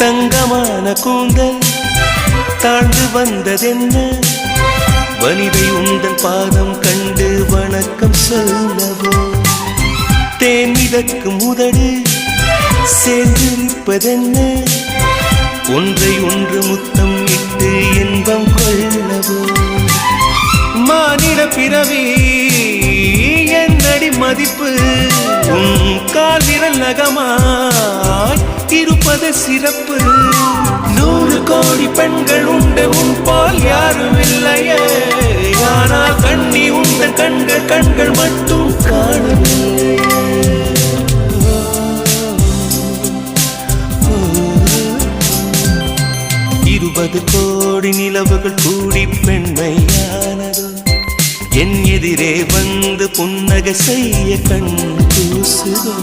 தங்கமான கூந்தல் தாழ்ந்து வந்ததென்ன வனிதை உந்தன் பாதம் கண்டு வணக்கம் சொல்லவோ தேன் மிதக்கும் உதடு சேர்ந்து நிற்பதென்ன ஒன்றை ஒன்று முத்தம் இட்டு இன்பம் கொள்ளவோ மானிட பிறவி என்னடி மதிப்பு உன் கால் விரல் நகமாய் இருப்பது சிறப்பு 100 கோடி பெண்கள் உண்டு உன் போல் யாரும் இல்லையே ஆனால் கண்ணி உந்த கண்கள் மட்டும் காணவில்லை 20 கோடி நிலவுகள் கூடி பெண்மையானதோ என் எதிரே வந்து புன்னகை செய்ய கண் கூசுதோ